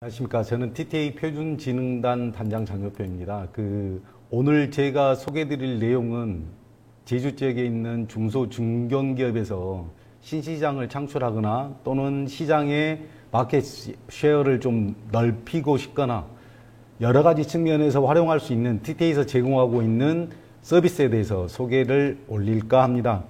안녕하십니까. 저는 TTA 표준진흥단 단장 장효표입니다. 오늘 제가 소개해드릴 내용은 제주 지역에 있는 중소 중견기업에서 신시장을 창출하거나 또는 시장의 마켓 쉐어를 좀 넓히고 싶거나 여러 가지 측면에서 활용할 수 있는 TTA에서 제공하고 있는 서비스에 대해서 소개를 올릴까 합니다.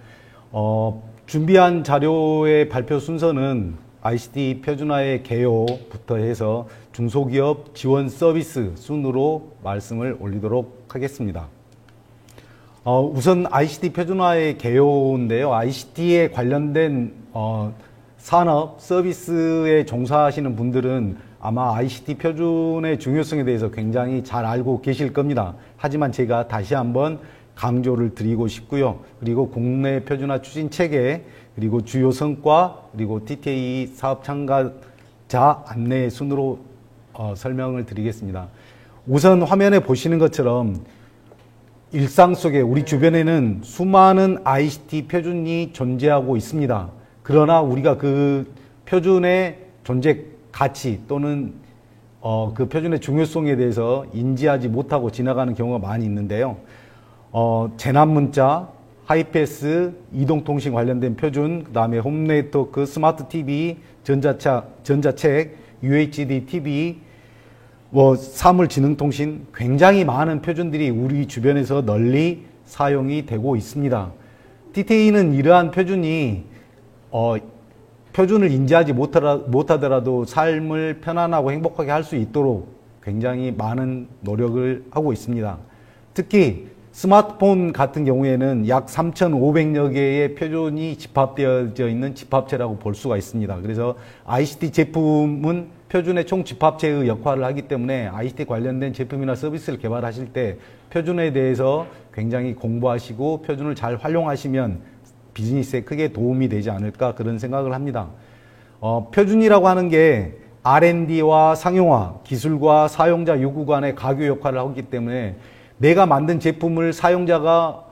준비한 자료의 발표 순서는 ICT 표준화의 개요부터 해서 중소기업 지원 서비스 순으로 말씀을 올리도록 하겠습니다. 우선 ICT 표준화의 개요인데요. ICT에 관련된 산업, 서비스에 종사하시는 분들은 아마 ICT 표준의 중요성에 대해서 굉장히 잘 알고 계실 겁니다. 하지만 제가 다시 한번 강조를 드리고 싶고요. 그리고 국내 표준화 추진 체계, 그리고 주요 성과, 그리고 TTA 사업 참가자 안내 순으로 설명을 드리겠습니다. 우선 화면에 보시는 것처럼 일상 속에 우리 주변에는 수많은 ICT 표준이 존재하고 있습니다. 그러나 우리가 그 표준의 존재 가치 또는 그 표준의 중요성에 대해서 인지하지 못하고 지나가는 경우가 많이 있는데요. 재난문자, 하이패스, 이동통신 관련된 표준, 그 다음에 홈네트워크, 스마트 TV, 전자책, UHD TV, 사물지능통신, 굉장히 많은 표준들이 우리 주변에서 널리 사용이 되고 있습니다. TTA는 이러한 표준이 표준을 인지하지 못하더라도 삶을 편안하고 행복하게 할 수 있도록 굉장히 많은 노력을 하고 있습니다. 특히 스마트폰 같은 경우에는 약 3,500여 개의 표준이 집합되어져 있는 집합체라고 볼 수가 있습니다. 그래서 ICT 제품은 표준의 총 집합체의 역할을 하기 때문에 ICT 관련된 제품이나 서비스를 개발하실 때 표준에 대해서 굉장히 공부하시고 표준을 잘 활용하시면 비즈니스에 크게 도움이 되지 않을까 그런 생각을 합니다. 표준이라고 하는 게 R&D와 상용화, 기술과 사용자 요구 간의 가교 역할을 하기 때문에 내가 만든 제품을 사용자가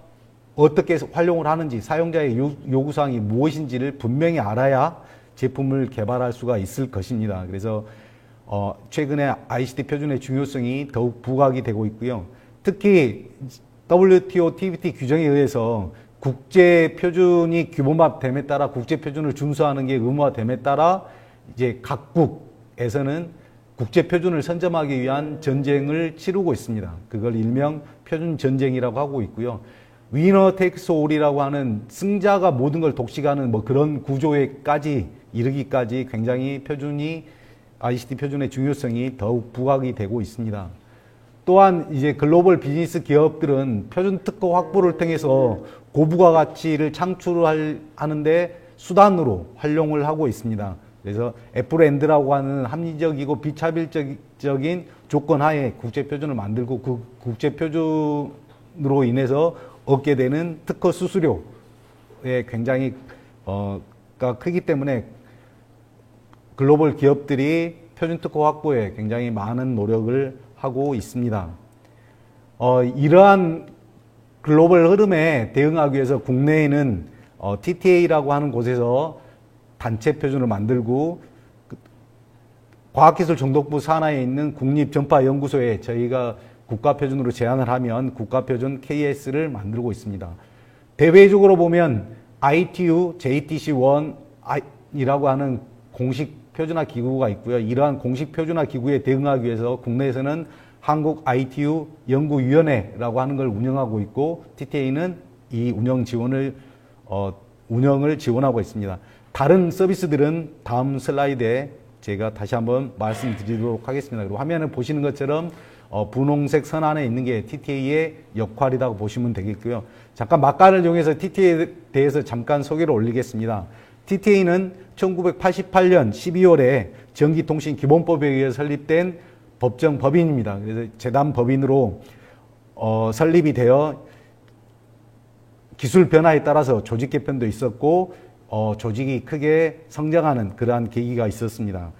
어떻게 활용을 하는지, 사용자의 요구사항이 무엇인지를 분명히 알아야 제품을 개발할 수가 있을 것입니다. 그래서 최근에 ICT 표준의 중요성이 더욱 부각이 되고 있고요. 특히 WTO TBT 규정에 의해서 국제 표준이 규범화됨에 따라 국제 표준을 준수하는 게 의무화됨에 따라 이제 각국에서는 국제 표준을 선점하기 위한 전쟁을 치르고 있습니다. 그걸 일명 표준 전쟁이라고 하고 있고요. 위너 테이크스 올이라고 하는 승자가 모든 걸 독식하는 그런 구조에까지 이르기까지 굉장히 ICT 표준의 중요성이 더욱 부각이 되고 있습니다. 또한 이제 글로벌 비즈니스 기업들은 표준 특허 확보를 통해서 고부가 가치를 창출하는데 수단으로 활용을 하고 있습니다. 그래서 애플&라고 하는 합리적이고 비차별적인 조건 하에 국제 표준을 만들고 그 국제 표준으로 인해서 얻게 되는 특허 수수료에 굉장히 크기 때문에 글로벌 기업들이 표준 특허 확보에 굉장히 많은 노력을 하고 있습니다. 이러한 글로벌 흐름에 대응하기 위해서 국내에는 TTA라고 하는 곳에서 단체 표준을 만들고 과학기술정독부 산하에 있는 국립전파연구소에 저희가 국가표준으로 제안을 하면 국가표준 KS를 만들고 있습니다. 대외적으로 보면 ITU, JTC1이라고 하는 공식 표준화 기구가 있고요. 이러한 공식 표준화 기구에 대응하기 위해서 국내에서는 한국 ITU 연구위원회라고 하는 걸 운영하고 있고 TTA는 이 운영을 지원하고 있습니다. 다른 서비스들은 다음 슬라이드에 제가 다시 한번 말씀드리도록 하겠습니다. 그리고 화면을 보시는 것처럼 분홍색 선 안에 있는 게 TTA의 역할이라고 보시면 되겠고요. 잠깐 막간을 이용해서 TTA에 대해서 잠깐 소개를 올리겠습니다. TTA는 1988년 12월에 전기통신기본법에 의해 설립된 법정법인입니다. 그래서 재단법인으로 설립이 되어 기술 변화에 따라서 조직 개편도 있었고 조직이 크게 성장하는 그러한 계기가 있었습니다.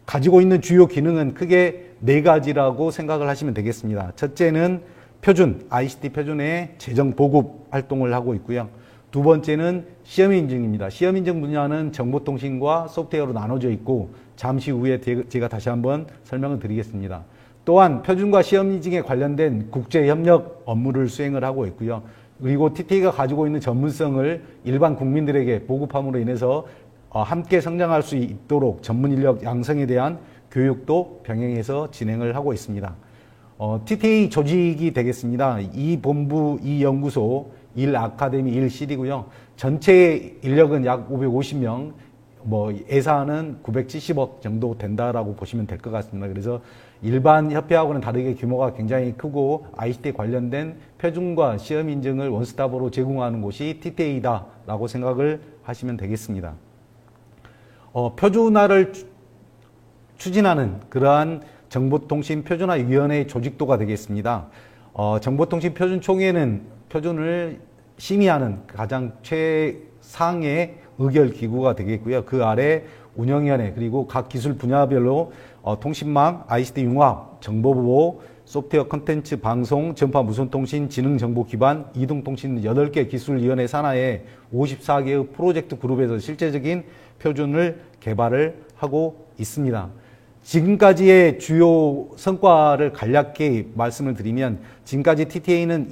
가지고 있는 주요 기능은 크게 4가지라고 생각을 하시면 되겠습니다. 첫째는 표준, ICT 표준의 재정 보급 활동을 하고 있고요. 두 번째는 시험 인증입니다. 시험 인증 분야는 정보통신과 소프트웨어로 나눠져 있고 잠시 후에 제가 다시 한번 설명을 드리겠습니다. 또한 표준과 시험 인증에 관련된 국제협력 업무를 수행을 하고 있고요. 그리고 TTA가 가지고 있는 전문성을 일반 국민들에게 보급함으로 인해서 함께 성장할 수 있도록 전문 인력 양성에 대한 교육도 병행해서 진행을 하고 있습니다. TTA 조직이 되겠습니다. 이 본부, 이 연구소, 1 아카데미, 1 실이고요. 전체 인력은 약 550명, 예산은 970억 정도 된다라고 보시면 될 것 같습니다. 그래서 일반 협회하고는 다르게 규모가 굉장히 크고 ICT 관련된 표준과 시험 인증을 원스톱으로 제공하는 곳이 TTA다라고 생각을 하시면 되겠습니다. 표준화를 추진하는 그러한 정보통신표준화위원회 조직도가 되겠습니다. 정보통신표준총회는 표준을 심의하는 가장 최상의 의결기구가 되겠고요. 그 아래 운영위원회 그리고 각 기술 분야별로 통신망, ICT 융합, 정보보호, 소프트웨어 콘텐츠, 방송, 전파 무선통신, 지능정보 기반, 이동통신 8개 기술위원회 산하에 54개의 프로젝트 그룹에서 실제적인 표준을 개발을 하고 있습니다. 지금까지의 주요 성과를 간략히 말씀을 드리면 지금까지 TTA는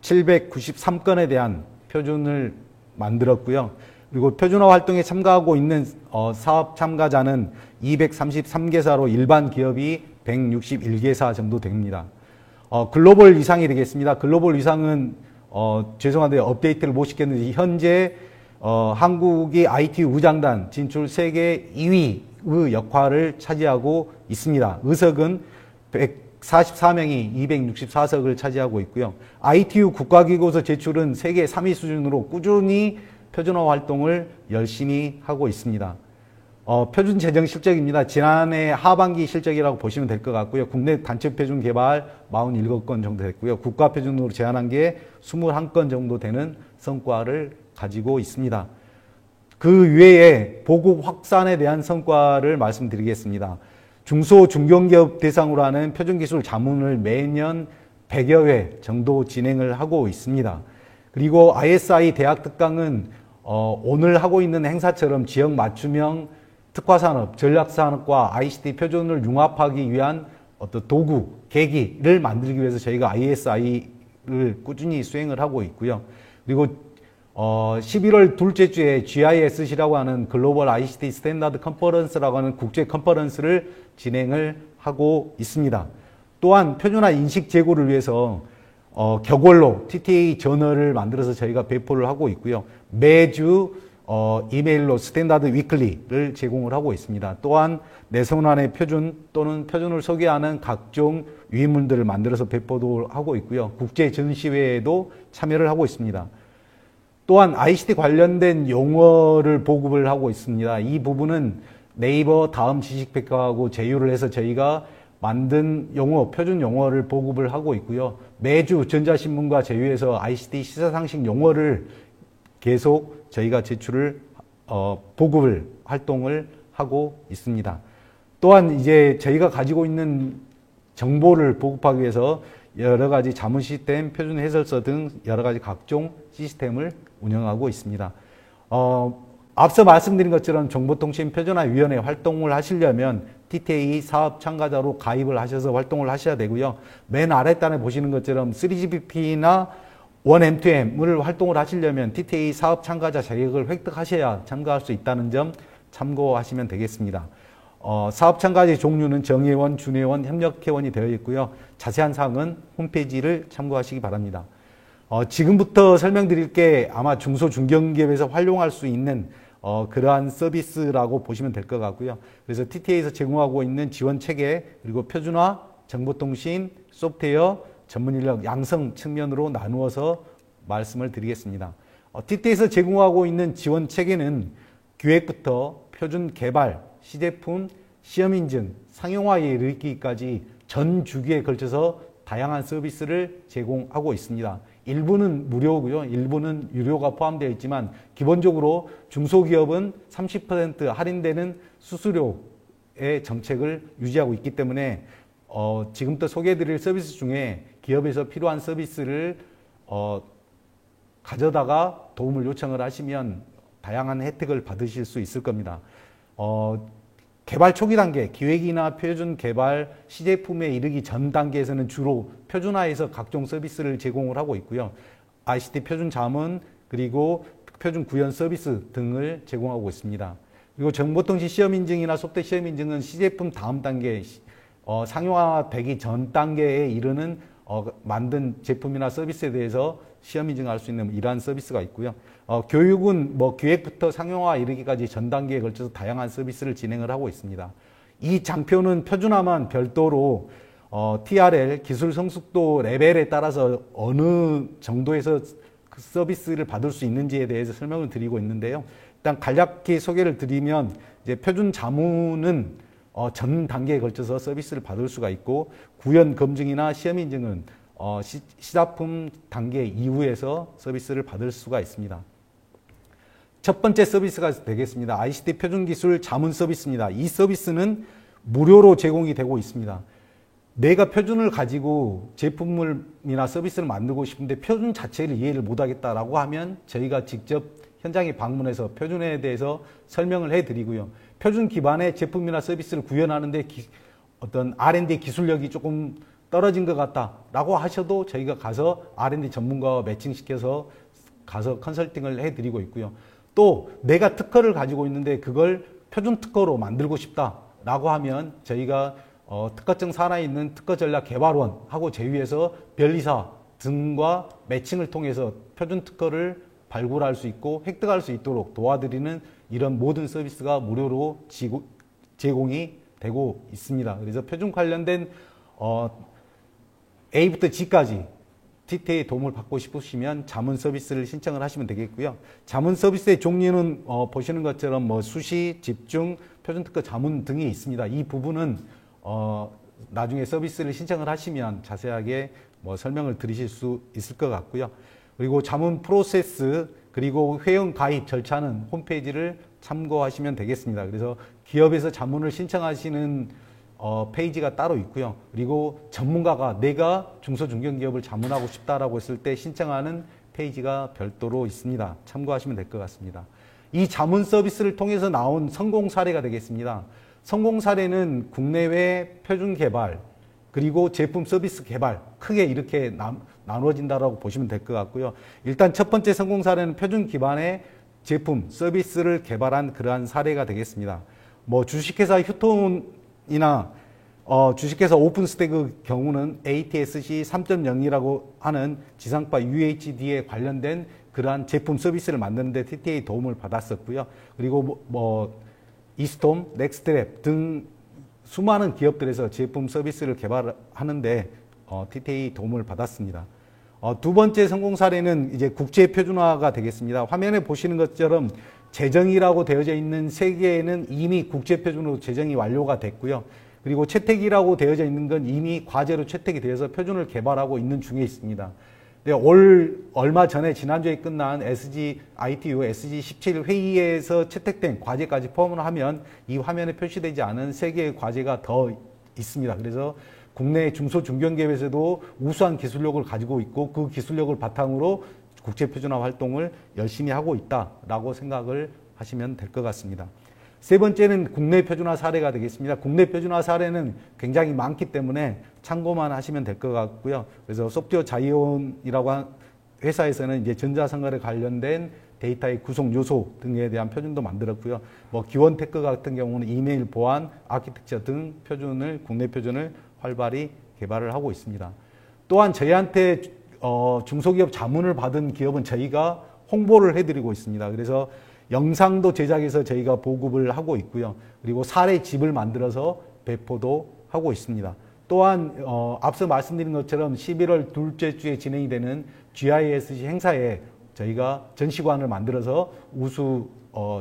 2793건에 대한 표준을 만들었고요. 그리고 표준화 활동에 참가하고 있는 사업 참가자는 233개사로 일반 기업이 161개사 정도 됩니다. 글로벌 위상이 되겠습니다. 글로벌 위상은 죄송한데 업데이트를 못 시켰는데 현재 한국이 IT 우장단 진출 세계 2위의 역할을 차지하고 있습니다. 의석은 144명이 264석을 차지하고 있고요. ITU 국가기구에서 제출은 세계 3위 수준으로 꾸준히 표준화 활동을 열심히 하고 있습니다. 표준 재정 실적입니다. 지난해 하반기 실적이라고 보시면 될 것 같고요. 국내 단체 표준 개발 47건 정도 됐고요. 국가 표준으로 제한한 게 21건 정도 되는 성과를 가지고 있습니다. 그 외에 보급 확산에 대한 성과를 말씀드리겠습니다. 중소 중견기업 대상으로 하는 표준기술 자문을 매년 100여 회 정도 진행을 하고 있습니다. 그리고 ISI 대학 특강은 오늘 하고 있는 행사처럼 지역 맞춤형 특화산업, 전략산업과 ICT 표준을 융합하기 위한 어떤 도구, 계기를 만들기 위해서 저희가 ISI를 꾸준히 수행을 하고 있고요. 그리고 11월 둘째 주에 GISC라고 하는 글로벌 ICT 스탠다드 컨퍼런스라고 하는 국제 컨퍼런스를 진행을 하고 있습니다. 또한 표준화 인식 제고를 위해서 격월로 TTA 저널을 만들어서 저희가 배포를 하고 있고요. 매주 이메일로 스탠다드 위클리를 제공을 하고 있습니다. 또한 내선환의 표준 또는 표준을 소개하는 각종 위문들을 만들어서 배포도 하고 있고요. 국제 전시회에도 참여를 하고 있습니다. 또한 ICT 관련된 용어를 보급을 하고 있습니다. 이 부분은 네이버 다음 지식백과하고 제휴를 해서 저희가 만든 용어, 표준 용어를 보급을 하고 있고요. 매주 전자신문과 제휴해서 ICT 시사상식 용어를 계속 저희가 제출을, 보급을, 활동을 하고 있습니다. 또한 이제 저희가 가지고 있는 정보를 보급하기 위해서 여러 가지 자문 시스템, 표준 해설서 등 여러 가지 각종 시스템을 운영하고 있습니다. 앞서 말씀드린 것처럼 정보통신표준화위원회 활동을 하시려면 TTA 사업 참가자로 가입을 하셔서 활동을 하셔야 되고요. 맨 아랫단에 보시는 것처럼 3GPP나 1M2M을 활동을 하시려면 TTA 사업 참가자 자격을 획득하셔야 참가할 수 있다는 점 참고하시면 되겠습니다. 사업 참가자의 종류는 정회원, 준회원, 협력회원이 되어 있고요. 자세한 사항은 홈페이지를 참고하시기 바랍니다. 지금부터 설명드릴 게 아마 중소 중견기업에서 활용할 수 있는 그러한 서비스라고 보시면 될 것 같고요. 그래서 TTA에서 제공하고 있는 지원 체계 그리고 표준화, 정보통신, 소프트웨어, 전문인력 양성 측면으로 나누어서 말씀을 드리겠습니다. TTA에서 제공하고 있는 지원 체계는 기획부터 표준 개발, 시제품, 시험인증, 상용화에 이르기까지 전 주기에 걸쳐서 다양한 서비스를 제공하고 있습니다. 일부는 무료고요. 일부는 유료가 포함되어 있지만 기본적으로 중소기업은 30% 할인되는 수수료의 정책을 유지하고 있기 때문에 지금부터 소개해드릴 서비스 중에 기업에서 필요한 서비스를 가져다가 도움을 요청을 하시면 다양한 혜택을 받으실 수 있을 겁니다. 개발 초기 단계, 기획이나 표준 개발 시제품에 이르기 전 단계에서는 주로 표준화해서 각종 서비스를 제공을 하고 있고요. ICT 표준 자문 그리고 표준 구현 서비스 등을 제공하고 있습니다. 그리고 정보통신 시험 인증이나 소프트웨어 시험 인증은 시제품 다음 단계 상용화되기 전 단계에 이르는 만든 제품이나 서비스에 대해서 시험 인증할 수 있는 이러한 서비스가 있고요. 교육은 기획부터 상용화 이르기까지 전 단계에 걸쳐서 다양한 서비스를 진행을 하고 있습니다. 이 장표는 표준화만 별도로 TRL 기술 성숙도 레벨에 따라서 어느 정도에서 그 서비스를 받을 수 있는지에 대해서 설명을 드리고 있는데요. 일단 간략히 소개를 드리면 이제 표준 자문은 전 단계에 걸쳐서 서비스를 받을 수가 있고 구현 검증이나 시험 인증은 시작품 단계 이후에서 서비스를 받을 수가 있습니다. 첫 번째 서비스가 되겠습니다. ICT 표준 기술 자문 서비스입니다. 이 서비스는 무료로 제공이 되고 있습니다. 내가 표준을 가지고 제품이나 서비스를 만들고 싶은데 표준 자체를 이해를 못하겠다라고 하면 저희가 직접 현장에 방문해서 표준에 대해서 설명을 해드리고요. 표준 기반의 제품이나 서비스를 구현하는데 어떤 R&D 기술력이 조금 떨어진 것 같다라고 하셔도 저희가 가서 R&D 전문가와 매칭시켜서 가서 컨설팅을 해드리고 있고요. 또 내가 특허를 가지고 있는데 그걸 표준 특허로 만들고 싶다라고 하면 저희가 특허증 산하에 있는 특허전략개발원하고 제휴해서 변리사 등과 매칭을 통해서 표준 특허를 발굴할 수 있고 획득할 수 있도록 도와드리는 이런 모든 서비스가 무료로 제공이 되고 있습니다. 그래서 표준 관련된 A부터 G까지 TT의 도움을 받고 싶으시면 자문 서비스를 신청을 하시면 되겠고요. 자문 서비스의 종류는 보시는 것처럼 수시, 집중, 표준특허 자문 등이 있습니다. 이 부분은 나중에 서비스를 신청을 하시면 자세하게 설명을 드리실 수 있을 것 같고요. 그리고 자문 프로세스 그리고 회원 가입 절차는 홈페이지를 참고하시면 되겠습니다. 그래서 기업에서 자문을 신청하시는 페이지가 따로 있고요. 그리고 전문가가 내가 중소중견기업을 자문하고 싶다라고 했을 때 신청하는 페이지가 별도로 있습니다. 참고하시면 될 것 같습니다. 이 자문 서비스를 통해서 나온 성공 사례가 되겠습니다. 성공 사례는 국내외 표준 개발 그리고 제품 서비스 개발 크게 이렇게 나누어진다라고 보시면 될 것 같고요. 일단 첫 번째 성공 사례는 표준 기반의 제품 서비스를 개발한 그러한 사례가 되겠습니다. 주식회사 휴톤이나 주식회사 오픈스택의 경우는 ATSC 3.0이라고 하는 지상파 UHD에 관련된 그러한 제품 서비스를 만드는데 TTA 도움을 받았었고요. 그리고 이스톰, 넥스트랩 등 수많은 기업들에서 제품 서비스를 개발하는데 TTA 도움을 받았습니다. 두 번째 성공 사례는 이제 국제 표준화가 되겠습니다. 화면에 보시는 것처럼 제정이라고 되어져 있는 세 개는 이미 국제 표준으로 제정이 완료가 됐고요. 그리고 채택이라고 되어져 있는 건 이미 과제로 채택이 되어서 표준을 개발하고 있는 중에 있습니다. 얼마 전에 지난주에 끝난 ITU SG17 회의에서 채택된 과제까지 포함을 하면 이 화면에 표시되지 않은 세 개의 과제가 더 있습니다. 그래서 국내 중소중견기업에서도 우수한 기술력을 가지고 있고 그 기술력을 바탕으로 국제표준화 활동을 열심히 하고 있다라고 생각을 하시면 될 것 같습니다. 세 번째는 국내 표준화 사례가 되겠습니다. 국내 표준화 사례는 굉장히 많기 때문에 참고만 하시면 될 것 같고요. 그래서 소프트웨어 자이온이라고 한 회사에서는 이제 전자생활에 관련된 데이터의 구성 요소 등에 대한 표준도 만들었고요. 기원테크 같은 경우는 이메일 보안, 아키텍처 등 국내 표준을 활발히 개발을 하고 있습니다. 또한 저희한테 중소기업 자문을 받은 기업은 저희가 홍보를 해드리고 있습니다. 그래서 영상도 제작해서 저희가 보급을 하고 있고요. 그리고 사례집을 만들어서 배포도 하고 있습니다. 또한 앞서 말씀드린 것처럼 11월 둘째 주에 진행이 되는 GISC 행사에 저희가 전시관을 만들어서 우수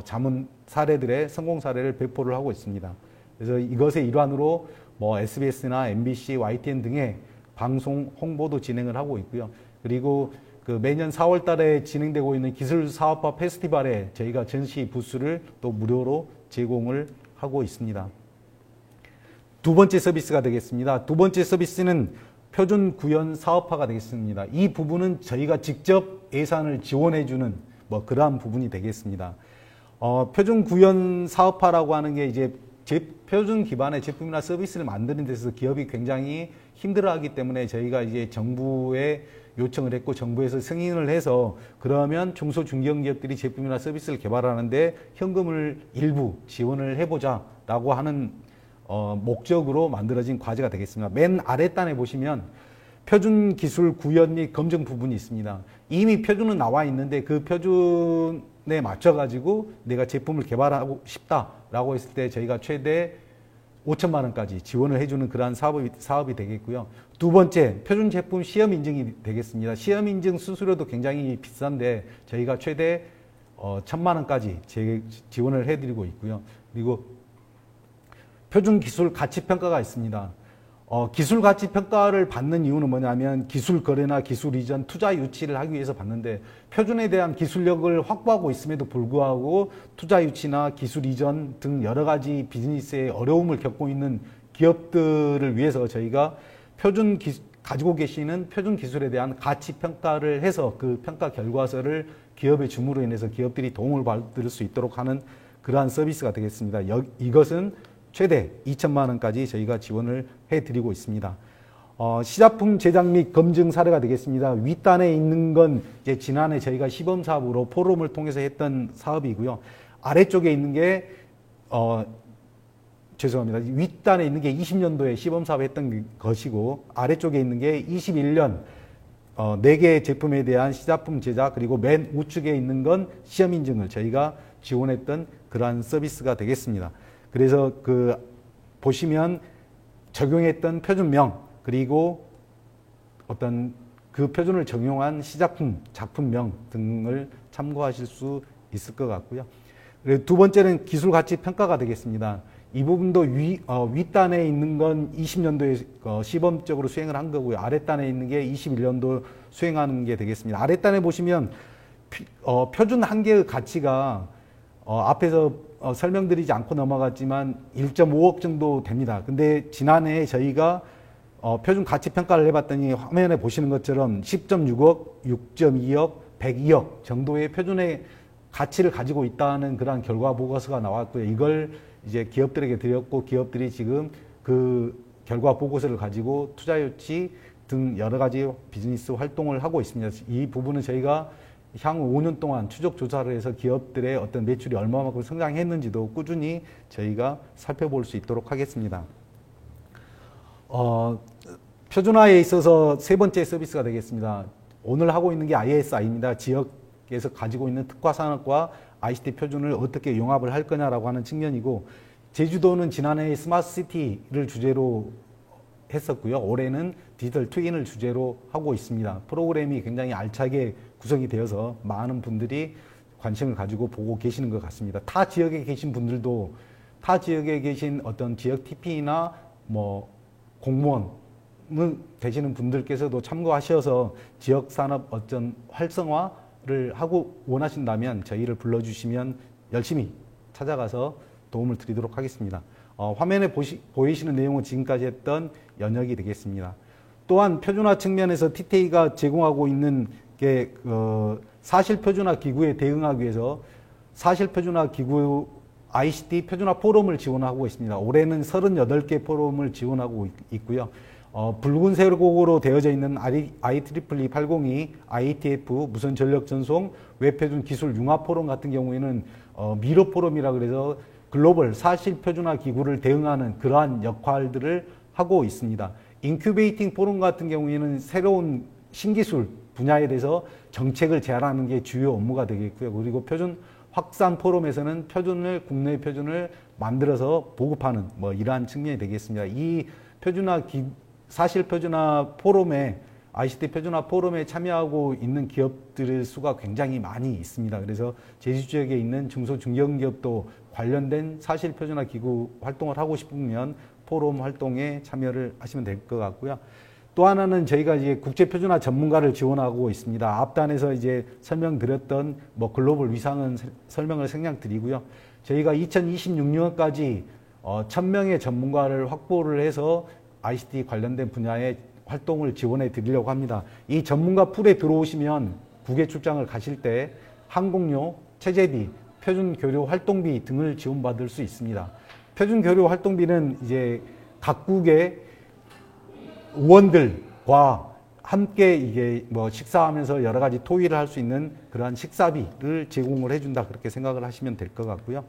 자문 사례들의 성공 사례를 배포를 하고 있습니다. 그래서 이것의 일환으로 SBS나 MBC, YTN 등의 방송 홍보도 진행을 하고 있고요. 그리고 매년 4월 달에 진행되고 있는 기술사업화 페스티벌에 저희가 전시 부스를 또 무료로 제공을 하고 있습니다. 두 번째 서비스가 되겠습니다. 두 번째 서비스는 표준 구현 사업화가 되겠습니다. 이 부분은 저희가 직접 예산을 지원해주는 그러한 부분이 되겠습니다. 표준 구현 사업화라고 하는 게 이제 표준 기반의 제품이나 서비스를 만드는 데서 기업이 굉장히 힘들어하기 때문에 저희가 이제 정부에 요청을 했고 정부에서 승인을 해서 그러면 중소 중견기업들이 제품이나 서비스를 개발하는데 현금을 일부 지원을 해보자라고 하는 목적으로 만들어진 과제가 되겠습니다. 맨 아랫단에 보시면 표준 기술 구현 및 검증 부분이 있습니다. 이미 표준은 나와 있는데 그 표준에 맞춰가지고 내가 제품을 개발하고 싶다라고 했을 때 저희가 최대 5천만 원까지 지원을 해주는 그러한 사업이 되겠고요. 두 번째, 표준 제품 시험 인증이 되겠습니다. 시험 인증 수수료도 굉장히 비싼데 저희가 최대 1,000만 원까지 지원을 해드리고 있고요. 그리고 표준 기술 가치 평가가 있습니다. 기술 가치 평가를 받는 이유는 뭐냐면 기술 거래나 기술 이전, 투자 유치를 하기 위해서 받는데 표준에 대한 기술력을 확보하고 있음에도 불구하고 투자 유치나 기술 이전 등 여러 가지 비즈니스에 어려움을 겪고 있는 기업들을 위해서 저희가 가지고 계시는 표준 기술에 대한 가치 평가를 해서 그 평가 결과서를 기업에 줌으로 인해서 기업들이 도움을 받을 수 있도록 하는 그러한 서비스가 되겠습니다. 이것은 최대 2천만 원까지 저희가 지원을 해드리고 있습니다. 시작품 제작 및 검증 사례가 되겠습니다. 윗단에 있는 건 이제 지난해 저희가 시범 사업으로 포럼을 통해서 했던 사업이고요. 아래쪽에 있는 게 죄송합니다. 윗단에 있는 게 20년도에 시범 사업 했던 것이고 아래쪽에 있는 게 21년 4개의 제품에 대한 시작품 제작 그리고 맨 우측에 있는 건 시험 인증을 저희가 지원했던 그러한 서비스가 되겠습니다. 그래서 보시면 적용했던 표준명 그리고 어떤 그 표준을 적용한 시작품, 작품명 등을 참고하실 수 있을 것 같고요. 그리고 두 번째는 기술 가치 평가가 되겠습니다. 이 부분도 윗단에 있는 건 20년도에 시범적으로 수행을 한 거고요. 아랫단에 있는 게 21년도 수행하는 게 되겠습니다. 아랫단에 보시면 표준 한 개의 가치가 앞에서 설명드리지 않고 넘어갔지만 1.5억 정도 됩니다. 근데 지난해 저희가 표준 가치 평가를 해봤더니 화면에 보시는 것처럼 10.6억, 6.2억, 102억 정도의 표준의 가치를 가지고 있다는 그러한 결과 보고서가 나왔고요. 이걸 이제 기업들에게 드렸고 기업들이 지금 그 결과 보고서를 가지고 투자 유치 등 여러 가지 비즈니스 활동을 하고 있습니다. 이 부분은 저희가 향후 5년 동안 추적 조사를 해서 기업들의 어떤 매출이 얼마만큼 성장했는지도 꾸준히 저희가 살펴볼 수 있도록 하겠습니다. 표준화에 있어서 세 번째 서비스가 되겠습니다. 오늘 하고 있는 게 ISI입니다. 지역에서 가지고 있는 특화 산업과 ICT 표준을 어떻게 융합을 할 거냐라고 하는 측면이고 제주도는 지난해 스마트 시티를 주제로 했었고요. 올해는 디지털 트윈을 주제로 하고 있습니다. 프로그램이 굉장히 알차게 구성이 되어서 많은 분들이 관심을 가지고 보고 계시는 것 같습니다. 타 지역에 계신 분들도 타 지역에 계신 어떤 지역 TP나 뭐 공무원 되시는 분들께서도 참고하셔서 지역 산업 어떤 활성화를 하고 원하신다면 저희를 불러주시면 열심히 찾아가서 도움을 드리도록 하겠습니다. 화면에 보이시는 내용은 지금까지 했던 연역이 되겠습니다. 또한 표준화 측면에서 TTA가 제공하고 있는 게 사실표준화 기구에 대응하기 위해서 사실표준화 기구 ICT 표준화 포럼을 지원하고 있습니다. 올해는 38개 포럼을 지원하고 있고요. 붉은 색으로 되어져 있는 IEEE 802, IETF, 무선 전력 전송, 웹표준 기술 융합 포럼 같은 경우에는 미러 포럼이라 그래서 글로벌 사실표준화 기구를 대응하는 그러한 역할들을 하고 있습니다. 인큐베이팅 포럼 같은 경우에는 새로운 신기술 분야에 대해서 정책을 제안하는 게 주요 업무가 되겠고요. 그리고 표준 확산 포럼에서는 국내 표준을 만들어서 보급하는 이러한 측면이 되겠습니다. 이 사실 표준화 포럼에 ICT 표준화 포럼에 참여하고 있는 기업들의 수가 굉장히 많이 있습니다. 그래서 제주 지역에 있는 중소 중견기업도 관련된 사실 표준화 기구 활동을 하고 싶으면 포럼 활동에 참여를 하시면 될 것 같고요. 또 하나는 저희가 이제 국제 표준화 전문가를 지원하고 있습니다. 앞단에서 이제 설명드렸던 글로벌 위상은 설명을 생략드리고요. 저희가 2026년까지 1,000명의 전문가를 확보를 해서 ICT 관련된 분야의 활동을 지원해 드리려고 합니다. 이 전문가 풀에 들어오시면 국외 출장을 가실 때 항공료, 체재비, 표준 교류 활동비 등을 지원받을 수 있습니다. 표준 교류 활동비는 이제 각국의 의원들과 함께 이게 뭐 식사하면서 여러 가지 토의를 할 수 있는 그러한 식사비를 제공을 해준다, 그렇게 생각을 하시면 될 것 같고요.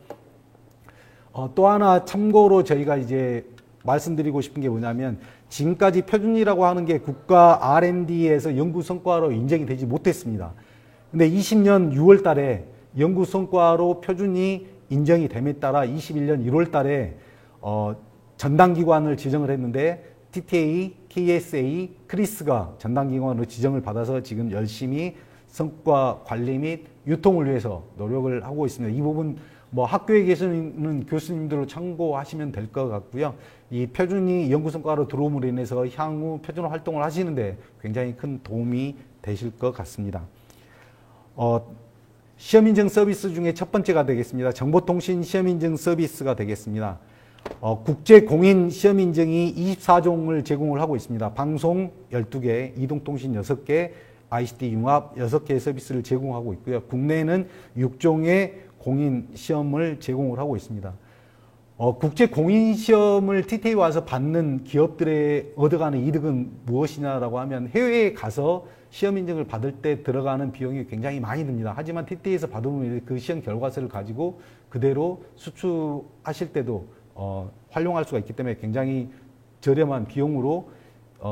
또 하나 참고로 저희가 이제 말씀드리고 싶은 게 뭐냐면, 지금까지 표준이라고 하는 게 국가 R&D에서 연구 성과로 인정이 되지 못했습니다. 근데 20년 6월 달에 연구 성과로 표준이 인정이 됨에 따라 21년 1월 달에 전담기관을 지정을 했는데, TTA, KSA, 크리스가 전담기관으로 지정을 받아서 지금 열심히 성과 관리 및 유통을 위해서 노력을 하고 있습니다. 이 부분 뭐 학교에 계시는 교수님들로 참고하시면 될 것 같고요. 이 표준이 연구 성과로 들어옴으로 인해서 향후 표준 활동을 하시는데 굉장히 큰 도움이 되실 것 같습니다. 시험 인증 서비스 중에 첫 번째가 되겠습니다. 정보통신 시험 인증 서비스가 되겠습니다. 국제 공인 시험 인증이 24종을 제공을 하고 있습니다. 방송 12개, 이동통신 6개, ICT 융합 6개의 서비스를 제공하고 있고요. 국내에는 6종의 공인 시험을 제공을 하고 있습니다. 국제 공인 시험을 TTA에 와서 받는 기업들의 얻어가는 이득은 무엇이냐라고 하면, 해외에 가서 시험 인증을 받을 때 들어가는 비용이 굉장히 많이 듭니다. 하지만 TTA에서 받으면 그 시험 결과서를 가지고 그대로 수출하실 때도 활용할 수가 있기 때문에 굉장히 저렴한 비용으로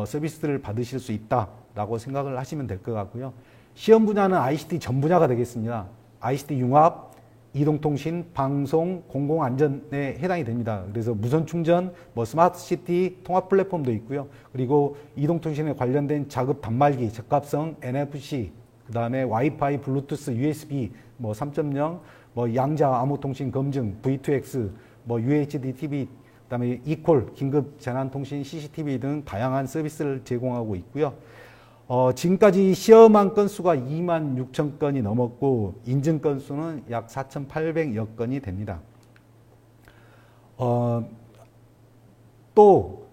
서비스를 받으실 수 있다라고 생각을 하시면 될 것 같고요. 시험 분야는 ICT 전 분야가 되겠습니다. ICT 융합, 이동통신, 방송, 공공안전에 해당이 됩니다. 그래서 무선 충전, 뭐 스마트시티 통합 플랫폼도 있고요. 그리고 이동통신에 관련된 자급 단말기, 적합성, NFC, 그 다음에 와이파이, 블루투스, USB, 뭐 3.0, 뭐 양자 암호통신 검증, V2X, 뭐 UHD TV, 그 다음에 이콜, 긴급 재난통신, CCTV 등 다양한 서비스를 제공하고 있고요. 지금까지 시험한 건수가 26,000건이 넘었고, 인증 건수는 약 4,800여 건이 됩니다. 또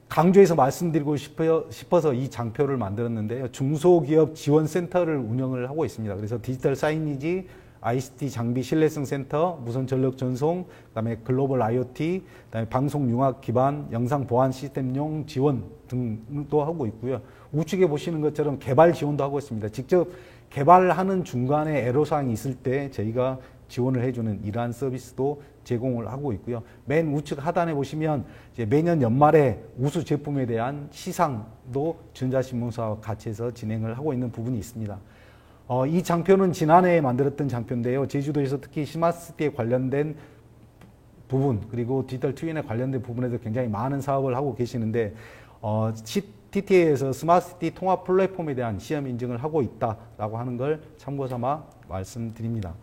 강조해서 말씀드리고 싶어서 이 장표를 만들었는데요. 중소기업 지원센터를 운영을 하고 있습니다. 그래서 디지털 사이니지, ICT 장비 신뢰성 센터, 무선 전력 전송, 그다음에 글로벌 IoT, 그다음에 방송 융합 기반 영상 보안 시스템용 지원 등도 하고 있고요. 우측에 보시는 것처럼 개발 지원도 하고 있습니다. 직접 개발하는 중간에 애로사항이 있을 때 저희가 지원을 해주는 이러한 서비스도 제공을 하고 있고요. 맨 우측 하단에 보시면 이제 매년 연말에 우수 제품에 대한 시상도 전자신문사와 같이 해서 진행을 하고 있는 부분이 있습니다. 이 장표는 지난해에 만들었던 장표인데요. 제주도에서 특히 스마트시티에 관련된 부분, 그리고 디지털 트윈에 관련된 부분에서 굉장히 많은 사업을 하고 계시는데, TTA에서 스마트시티 통합 플랫폼에 대한 시험 인증을 하고 있다라고 하는 걸 참고 삼아 말씀드립니다.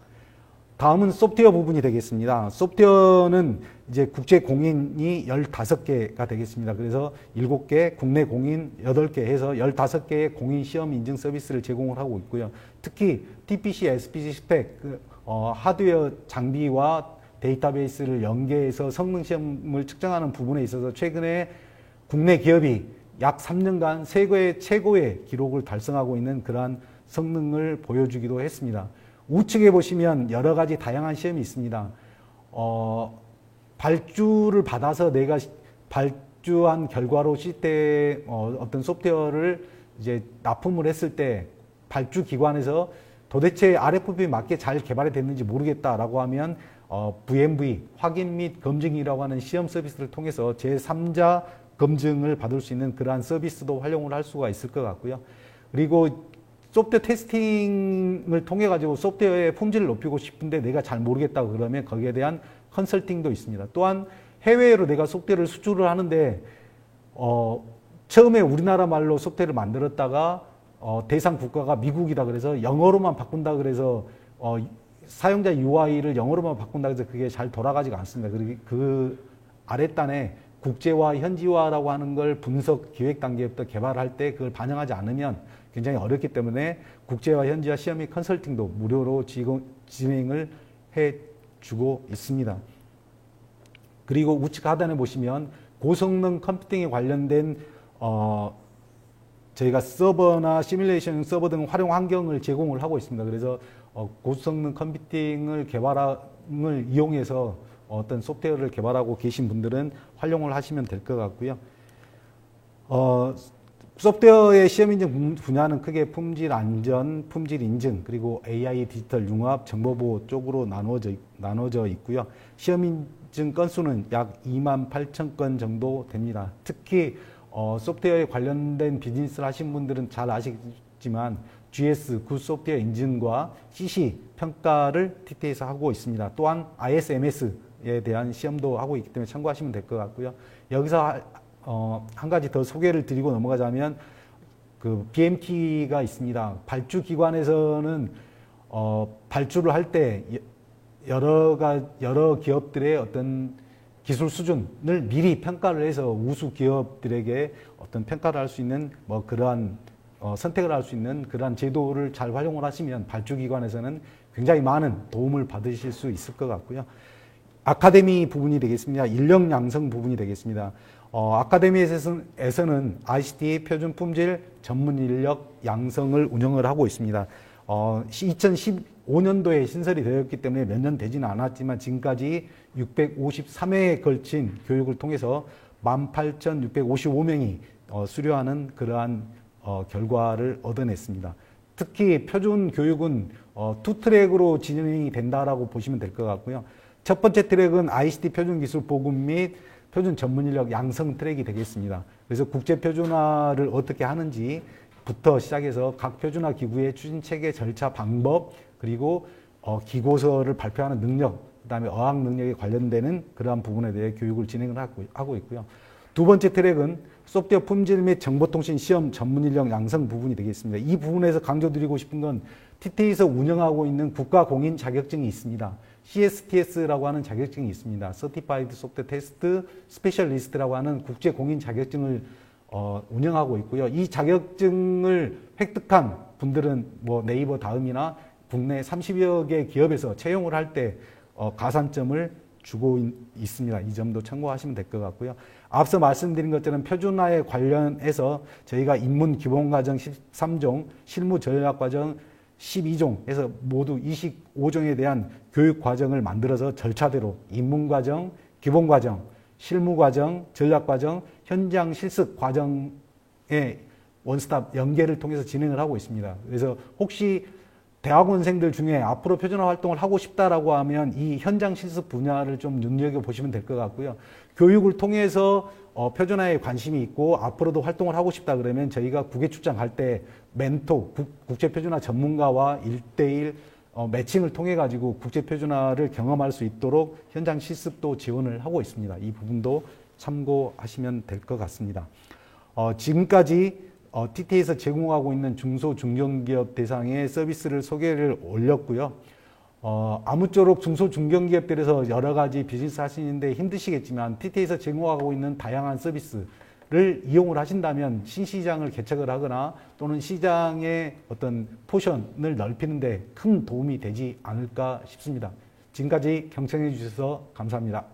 다음은 소프트웨어 부분이 되겠습니다. 소프트웨어는 이제 국제 공인이 15개가 되겠습니다. 그래서 7개, 국내 공인 8개 해서 15개의 공인 시험 인증 서비스를 제공을 하고 있고요. 특히 TPC, SPC 스펙, 하드웨어 장비와 데이터베이스를 연계해서 성능 시험을 측정하는 부분에 있어서 최근에 국내 기업이 약 3년간 세계 최고의 기록을 달성하고 있는 그러한 성능을 보여주기도 했습니다. 우측에 보시면 여러 가지 다양한 시험이 있습니다. 발주를 받아서 내가 발주한 결과로 시스템 어떤 소프트웨어를 이제 납품을 했을 때 발주 기관에서 도대체 RFP에 맞게 잘 개발이 됐는지 모르겠다라고 하면 VMV, 확인 및 검증이라고 하는 시험 서비스를 통해서 제3자 검증을 받을 수 있는 그러한 서비스도 활용을 할 수가 있을 것 같고요. 그리고 소프트웨어 테스팅을 통해 가지고 소프트웨어의 품질을 높이고 싶은데 내가 잘 모르겠다고 그러면 거기에 대한 컨설팅도 있습니다. 또한 해외로 내가 소프트웨어를 수출을 하는데 처음에 우리나라 말로 소프트웨어를 만들었다가 대상 국가가 미국이다 그래서 영어로만 바꾼다 그래서 사용자 UI를 영어로만 바꾼다 그래서 그게 잘 돌아가지가 않습니다. 그리고 그 아랫단에 국제화, 현지화라고 하는 걸 분석 기획 단계부터 개발할 때 그걸 반영하지 않으면 굉장히 어렵기 때문에 국제화, 현지화 시험 및 컨설팅도 무료로 진행을 해주고 있습니다. 그리고 우측 하단에 보시면 고성능 컴퓨팅에 관련된 저희가 서버나 시뮬레이션 서버 등 활용 환경을 제공을 하고 있습니다. 그래서 고성능 컴퓨팅을 개발을 이용해서 어떤 소프트웨어를 개발하고 계신 분들은 활용을 하시면 될 것 같고요. 소프트웨어의 시험 인증 분야는 크게 품질 안전, 품질 인증, 그리고 AI 디지털 융합, 정보보호 쪽으로 나눠져 있고요. 시험 인증 건수는 약 28,000건 정도 됩니다. 특히 소프트웨어에 관련된 비즈니스를 하신 분들은 잘 아시겠지만 GS, 굿 소프트웨어 인증과 CC 평가를 TT에서 하고 있습니다. 또한 ISMS에 대한 시험도 하고 있기 때문에 참고하시면 될 것 같고요. 여기서 한 가지 더 소개를 드리고 넘어가자면 그 BMT가 있습니다. 발주 기관에서는 발주를 할 때 여러 기업들의 어떤 기술 수준을 미리 평가를 해서 우수 기업들에게 어떤 평가를 할 수 있는 뭐 그러한 선택을 할 수 있는 그러한 제도를 잘 활용을 하시면 발주 기관에서는 굉장히 많은 도움을 받으실 수 있을 것 같고요. 아카데미 부분이 되겠습니다. 인력 양성 부분이 되겠습니다. 아카데미에서는 ICT 표준 품질 전문 인력 양성을 운영을 하고 있습니다. 2015년도에 신설이 되었기 때문에 몇 년 되지는 않았지만 지금까지 653회에 걸친 교육을 통해서 18,655명이 수료하는 그러한 결과를 얻어냈습니다. 특히 표준 교육은 두 트랙으로 진행이 된다라고 보시면 될 것 같고요. 첫 번째 트랙은 ICT 표준 기술 보급 및 표준 전문 인력 양성 트랙이 되겠습니다. 그래서 국제 표준화를 어떻게 하는지부터 시작해서 각 표준화 기구의 추진 체계, 절차, 방법, 그리고 기고서를 발표하는 능력, 그다음에 어학 능력에 관련되는 그러한 부분에 대해 교육을 진행을 하고 있고요. 두 번째 트랙은 소프트웨어 품질 및 정보통신 시험 전문 인력 양성 부분이 되겠습니다. 이 부분에서 강조드리고 싶은 건 TT에서 운영하고 있는 국가 공인 자격증이 있습니다. CSTS라고 하는 자격증이 있습니다. Certified Software Test Specialist라고 하는 국제 공인 자격증을 운영하고 있고요. 이 자격증을 획득한 분들은 뭐 네이버 다음이나 국내 30여 개 기업에서 채용을 할 때 가산점을 주고 있습니다. 이 점도 참고하시면 될 것 같고요. 앞서 말씀드린 것처럼 표준화에 관련해서 저희가 입문 기본과정 13종, 실무 전략과정 12종에서 모두 25종에 대한 교육과정을 만들어서 절차대로 입문과정, 기본과정, 실무과정, 전략과정, 현장 실습 과정의 원스톱 연계를 통해서 진행을 하고 있습니다. 그래서 혹시 대학원생들 중에 앞으로 표준화 활동을 하고 싶다라고 하면 이 현장 실습 분야를 좀 눈여겨보시면 될 것 같고요. 교육을 통해서 표준화에 관심이 있고 앞으로도 활동을 하고 싶다 그러면 저희가 국외 출장 갈 때 멘토, 국제 표준화 전문가와 1대1 매칭을 통해 가지고 국제 표준화를 경험할 수 있도록 현장 실습도 지원을 하고 있습니다. 이 부분도 참고하시면 될 것 같습니다. 지금까지 TT에서 제공하고 있는 중소 중견기업 대상의 서비스를 소개를 올렸고요. 아무쪼록 중소 중견기업들에서 여러 가지 비즈니스 하시는데 힘드시겠지만 TT에서 제공하고 있는 다양한 서비스를 이용을 하신다면 신시장을 개척을 하거나 또는 시장의 어떤 포션을 넓히는 데 큰 도움이 되지 않을까 싶습니다. 지금까지 경청해 주셔서 감사합니다.